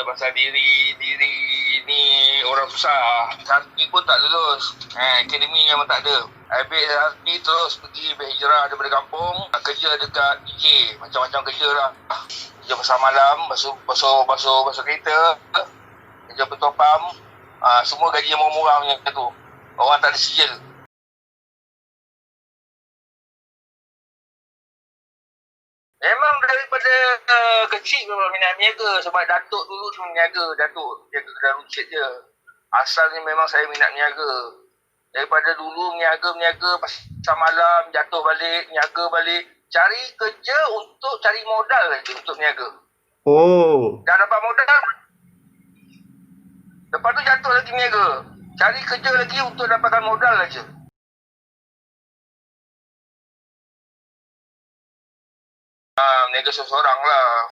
pasal diri ni orang susah. Hasbi pun tak lulus. Akademi memang tak ada. Habis Hasbi terus pergi berhijrah daripada kampung, kerja dekat PJ, macam-macam kerja lah. Kerja pasal malam, basuh kereta, kerja petrol pump, semua gaji yang murah-murah macam tu. Orang tak ada sijil. Memang daripada kecil memang minat berniaga. Sebab Datuk dulu semua berniaga. Datuk jaga kedai runcit je. Asalnya memang saya minat berniaga. Daripada dulu berniaga pasal malam, jatuh balik, berniaga balik. Cari kerja untuk cari modal lagi untuk berniaga. Oh. Dah dapat modal, lepas tu jatuh lagi berniaga. Cari kerja lagi untuk dapatkan modal aja. Berniaga seorang lah.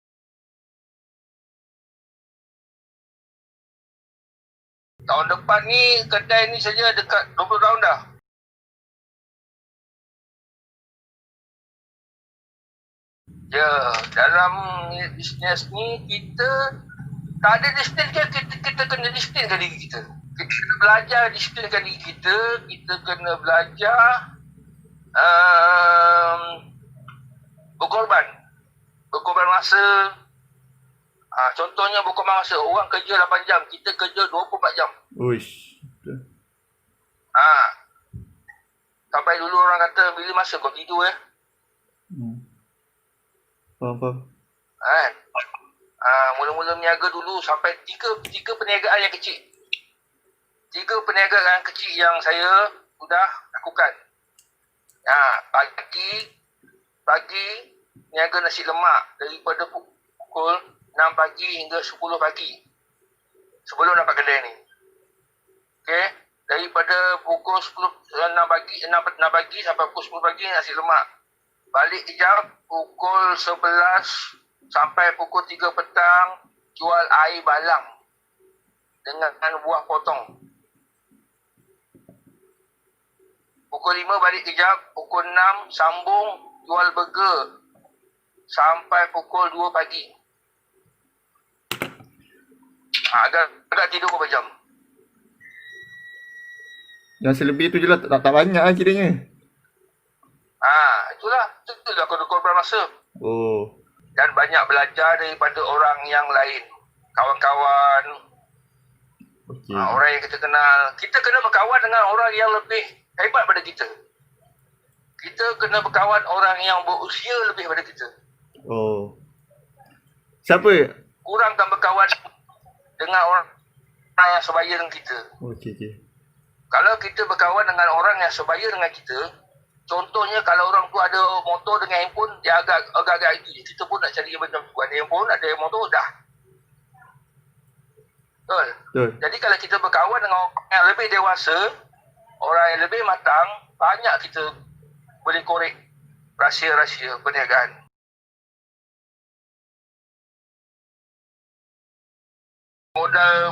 Tahun depan ni, kedai ni saja dekat 20 tahun dah. Ya, dalam bisnes ni kita tak ada disiplin, kita kena disiplinkan diri kita. Kita kena belajar disiplinkan diri kita. Kita kena belajar berkorban masa. Contohnya berkorban masa, orang kerja 8 jam, kita kerja 24 jam. Uish. Sampai dulu orang kata, bila masa kau tidur Faham. Mula-mula berniaga dulu sampai tiga perniagaan yang kecil. 3 perniagaan kecil yang saya sudah lakukan. Pagi niaga nasi lemak daripada pukul 6 pagi hingga 10 pagi. Sebelum dapat kedai ni. Okey, daripada pukul 6 pagi sampai pukul 10 pagi nasi lemak. Balik kejap pukul 11 sampai pukul 3 petang jual air balang dengan buah potong. Pukul 5 balik kejap, pukul 6 sambung jual burger sampai pukul 2 pagi. Agak tidur berapa jam? Yang selebih tu je lah, tak banyak lah kiranya. Itulah korban masa. Oh. Dan banyak belajar daripada orang yang lain. Kawan-kawan, Okay. orang yang kita kenal. Kita kena berkawan dengan orang yang lebih hebat daripada kita. Kita kena berkawan orang yang berusia lebih daripada kita. Oh. Siapa? Kurangkan berkawan dengan orang yang sebaya dengan kita. Okay. Kalau kita berkawan dengan orang yang sebaya dengan kita, contohnya kalau orang tu ada motor dengan handphone, dia agak-agak itu je. Kita pun nak cari yang macam tu. Ada handphone, ada motor, dah. Betul. Jadi kalau kita berkawan dengan orang yang lebih dewasa, orang yang lebih matang, banyak kita boleh korek rahsia-rahsia perniagaan.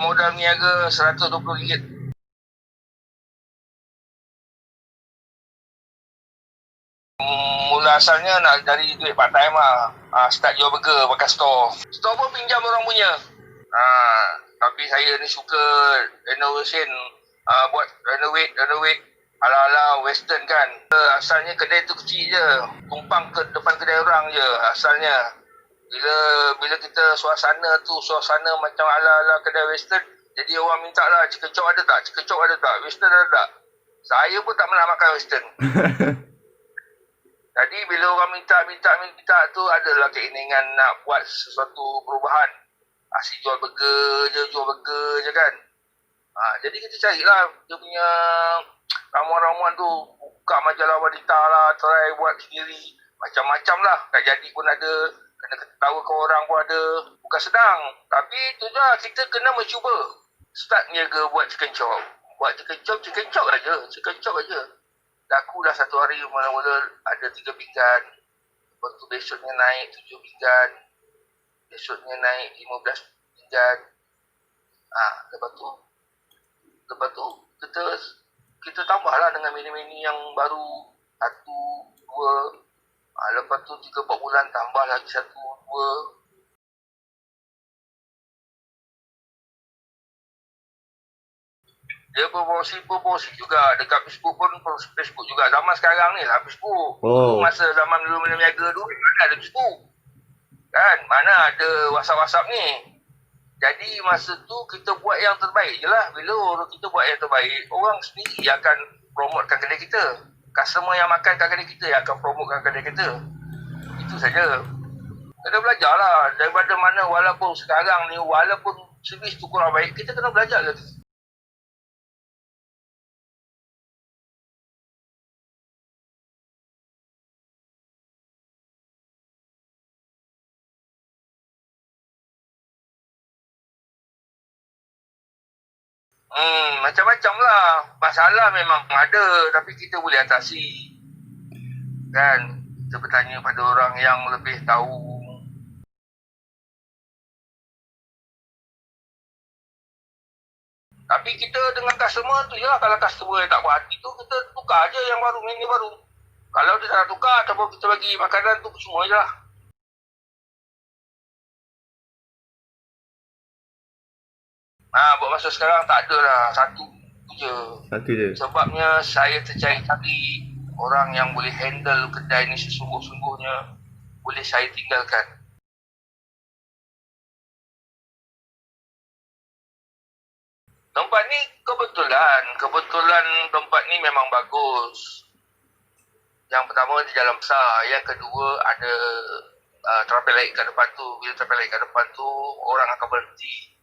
Modal niaga RM120. Mula asalnya nak cari duit part time lah. Start jual burger, pakai store. Store pun pinjam orang punya. Tapi saya ni suka renovation, buat renovate ala-ala western kan. Asalnya kedai tu kecil je, tumpang ke depan kedai orang je asalnya. Bila kita suasana macam ala-ala kedai western, jadi orang minta lah, chicken chop ada tak, western ada tak. Saya pun tak pernah makan western. Jadi bila orang minta tu, adalah keinginan nak buat sesuatu perubahan. Asyik jual burger je kan. Jadi kita carilah dia punya ramuan-ramuan tu. Buka majalah wanita lah, try buat sendiri. Macam-macam lah. Tak jadi pun ada. Kena ketawa ke orang pun ada. Bukan senang. Tapi tu je, kita kena mencuba. Start niaga buat chicken chop. Chicken chop aja. Laku dah 1 hari mula-mula ada 3 pinggan. Lepas tu besoknya naik 7 pinggan. Besoknya naik 15 pinggan. Lepas tu kita tambahlah dengan menu-menu yang baru 1, 2. Lepas tu 3-4 bulan tambah lagi 1, 2. Dia promosi juga. Dekat Facebook pun Facebook juga. Zaman sekarang ni lah Facebook. Oh. Masa zaman dulu meniaga dulu, mana ada Facebook. Kan? Mana ada WhatsApp ni. Jadi masa tu kita buat yang terbaik je lah. Bila orang kita buat yang terbaik, orang sendiri akan promotekan kedai kita. Customer yang makan kat kedai kita yang akan promotekan kedai kita. Itu saja. Kena belajar lah. Daripada mana walaupun sekarang ni, walaupun servis tu kurang baik, kita kena belajar lagi. Macam-macam lah. Masalah memang ada, tapi kita boleh atasi. Kan? Kita bertanya pada orang yang lebih tahu. Tapi kita dengan customer tu je lah. Kalau customer yang tak puas hati tu, kita tukar je yang baru, menu baru. Kalau dia tak nak tukar, ataupun kita bagi makanan tu semua je lah. Buat masa sekarang tak ada lah. Satu je. Satu je. Sebabnya saya tercari orang yang boleh handle kedai ni sesungguh-sungguhnya. Boleh saya tinggalkan. Tempat ni kebetulan tempat ni memang bagus. Yang pertama di jalan besar, yang kedua ada traffic light kat depan tu. Bila traffic light kat depan tu, orang akan berhenti.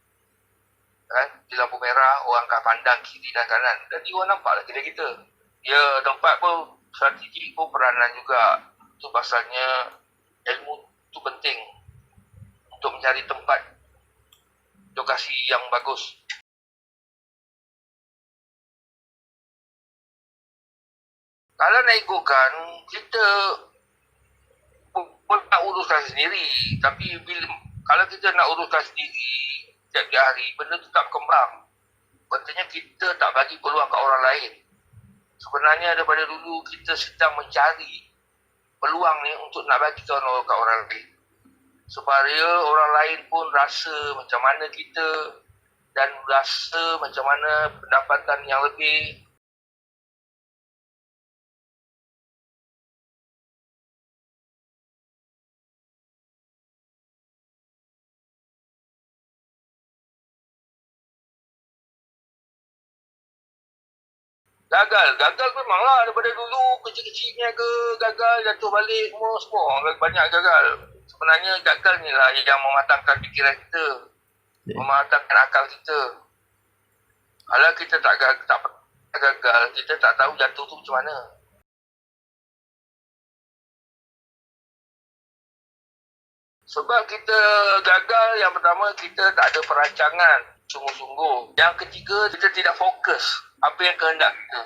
Kan? Di lampu merah, orang akan pandang kiri dan kanan. Jadi orang nampak lah kedai kita. Ya, tempat pun strategi pun peranan juga. Itu pasalnya ilmu tu penting untuk mencari tempat lokasi yang bagus. Kalau nak ikutkan, kita pun nak uruskan sendiri. Tapi kalau kita nak uruskan sendiri tiap-tiap hari, benda tu tak berkembang. Betulnya kita tak bagi peluang ke orang lain. Sebenarnya daripada dulu kita sedang mencari peluang ni untuk nak bagi ke orang lain. Supaya orang lain pun rasa macam mana kita dan rasa macam mana pendapatan yang lebih. Gagal memanglah daripada dulu kecil-kecilnya ke gagal, jatuh balik semua banyak gagal. Sebenarnya gagal ni lah yang mematangkan fikiran kita, mematangkan akal kita. Kalau kita tak gagal, kita tak tahu jatuh tu macam mana. Sebab kita gagal, yang pertama kita tak ada perancangan sungguh-sungguh. Yang ketiga, kita tidak fokus apa yang kehendak kita.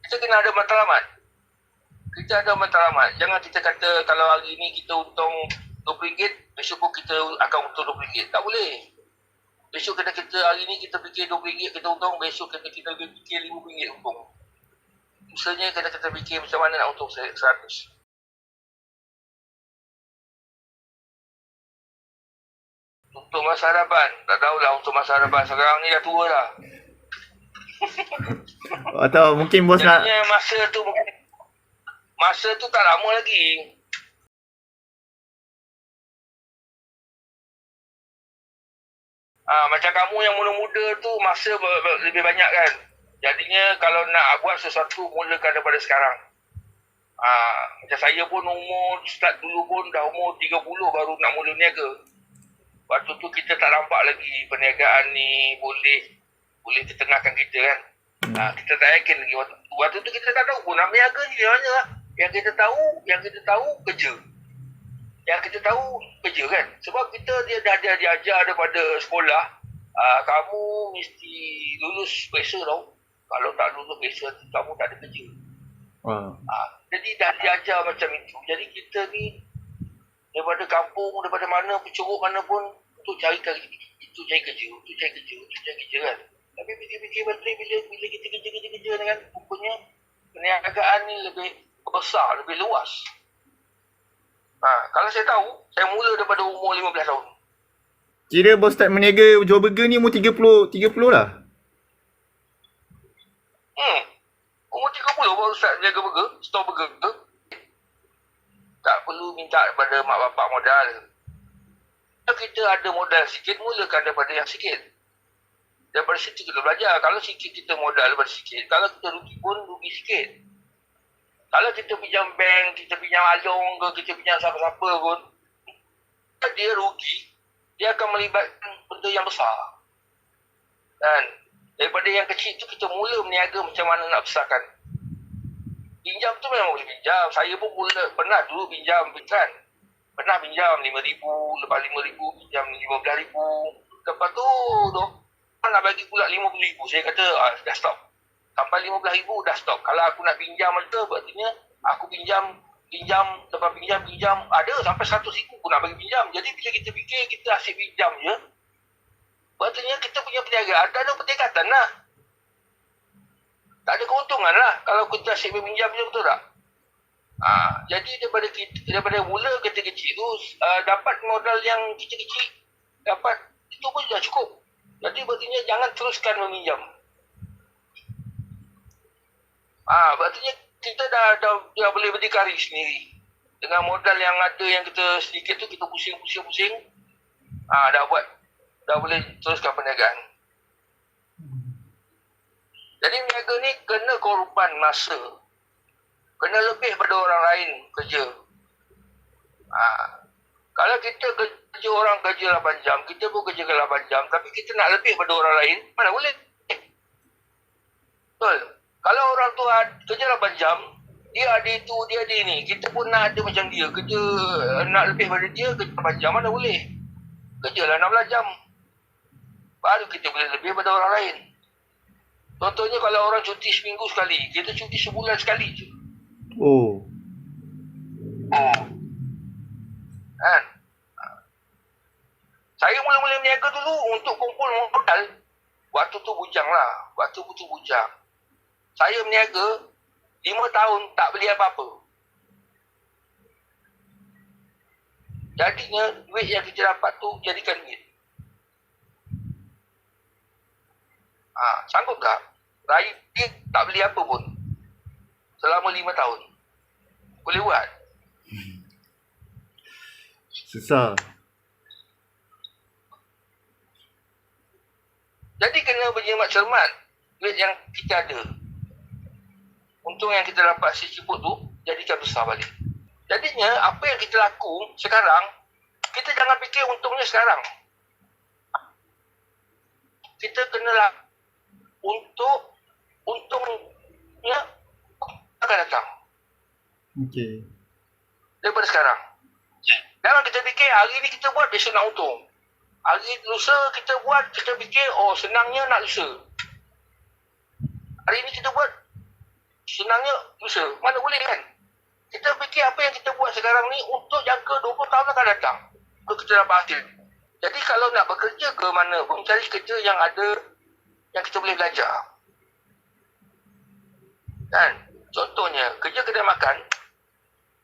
Kita kena ada matlamat. Kita ada matlamat. Jangan kita kata kalau hari ni kita untung RM20, besok pun kita akan untung RM20. Tak boleh. Besok kena kita hari ni kita fikir RM20 kita untung, besok kena kita fikir RM5 untung. Usahanya kena kita fikir macam mana nak untung 100. Untuk masa hadapan, tak tahulah untuk masa hadapan. Sekarang ni dah tua dah. Atau mungkin bos nak... Masa tu tak lama lagi. Macam kamu yang muda-muda tu masa lebih banyak kan. Jadinya kalau nak buat sesuatu, mulakan daripada sekarang. Macam saya pun start dulu pun dah umur 30 baru nak mula niaga. Waktu tu kita tak nampak lagi perniagaan ni boleh ditengahkan kita kan. Kita tak yakin lagi waktu tu kita tak tahu pun nak berniaga ni di mana lah. Yang kita tahu kerja. Yang kita tahu kerja kan. Sebab kita dia dah diajar daripada sekolah, kamu mesti lulus biasa tau. Kalau tak lulus biasa kamu tak ada kerja. Jadi dah diajar macam itu. Jadi kita ni daripada kampung, daripada mana, penceruk mana pun untuk cari kerja, untuk cari kerja kan. Tapi fikir-fikir balik bila kita kerja kan, rupanya perniagaan ni lebih besar, lebih luas. Kalau saya tahu, saya mula daripada umur 15 tahun. Kira bos start meniaga jual burger ni umur 30 lah? baru start jaga burger, store burger, tak perlu minta daripada mak bapak modal. Kalau kita ada modal sikit, mulakan daripada yang sikit. Daripada situ kita belajar. Kalau sikit kita modal daripada sikit, kalau kita rugi pun rugi sikit. Kalau kita pinjam bank, kita pinjam Along ke, kita pinjam siapa-siapa pun, dia rugi, dia akan melibatkan benda yang besar. Dan daripada yang kecil tu kita mula meniaga macam mana nak besarkan. Pinjam tu memang boleh pinjam. Saya pun pernah dulu pinjam kan. Pernah pinjam RM5,000, lepas RM5,000 pinjam RM15,000. Lepas tu nak bagi pula RM50,000. Saya kata dah stop. Sampai RM15,000 dah stop. Kalau aku nak pinjam ada, berartinya aku pinjam, lepas pinjam, ada sampai RM100,000 pun nak bagi pinjam. Jadi bila kita fikir kita asyik pinjam je, berartinya kita punya perniagaan tak ada peningkatan lah. Tak ada keuntungan lah kalau kita asyik pinjam je, betul tak? Jadi daripada mula kecil-kecil tu, dapat modal yang kecil-kecil, dapat, itu pun dah cukup. Jadi berartinya jangan teruskan meminjam. Berartinya kita dah boleh berdikari sendiri. Dengan modal yang ada yang kita sedikit tu, kita pusing. Dah boleh teruskan perniagaan. Jadi niaga ni kena korban masa. Kena lebih pada orang lain kerja. Kalau kita kerja orang kerja 8 jam, kita pun kerja 8 jam, tapi kita nak lebih pada orang lain, mana boleh? Betul. Kalau orang tu kerja 8 jam, dia ada itu, dia ada ini. Kita pun nak ada macam dia. Kerja nak lebih pada dia, kerja 8 jam, mana boleh? Kerjalah 16 jam. Baru kita boleh lebih pada orang lain. Contohnya kalau orang cuti seminggu sekali, kita cuti sebulan sekali je. Oh. Kan? Saya mula-mula berniaga dulu untuk kumpul modal. Waktu tu bujang lah. Saya berniaga 5 tahun tak beli apa-apa. Jadinya duit yang kita dapat tu jadikan duit. Sanggup tak? Raya tak beli apa pun selama 5 tahun. Boleh buat? Susah. Jadi kena berjimat cermat duit yang kita ada. Untung yang kita dapat seciput tu, jadikan besar balik. Jadinya, apa yang kita laku sekarang, kita jangan fikir untungnya sekarang. Kita kenalah untuk untungnya akan datang. Okey. Daripada sekarang. Jangan kita fikir hari ni kita buat, besok nak untung. Hari lusa kita buat, kita fikir, senangnya nak lusa. Hari ni kita buat, senangnya lusa. Mana boleh kan? Kita fikir apa yang kita buat sekarang ni untuk jangka 20 tahun akan datang. Untuk kita dapat hasil. Jadi kalau nak bekerja ke mana pun, cari kerja yang ada, yang kita boleh belajar. Kan? Contohnya, kerja kedai makan,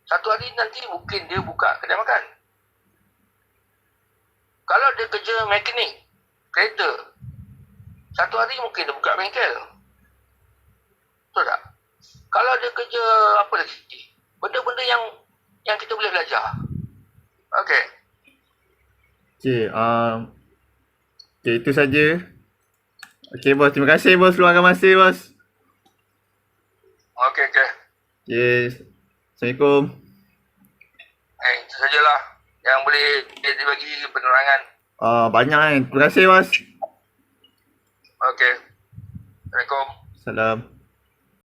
satu hari nanti mungkin dia buka kedai makan. Kalau dia kerja mekanik, kereta, satu hari mungkin dia buka bengkel. Betul tak? Kalau dia kerja apa lagi? Benda-benda yang kita boleh belajar. Okey. Okey, itu saja. Okey bos, terima kasih bos luangkan masa bos. Okey. Yes. Assalamualaikum. Itu sajalah yang boleh dibagi penerangan. Banyak kan. Terima kasih bos. Okey. Assalamualaikum. Salam.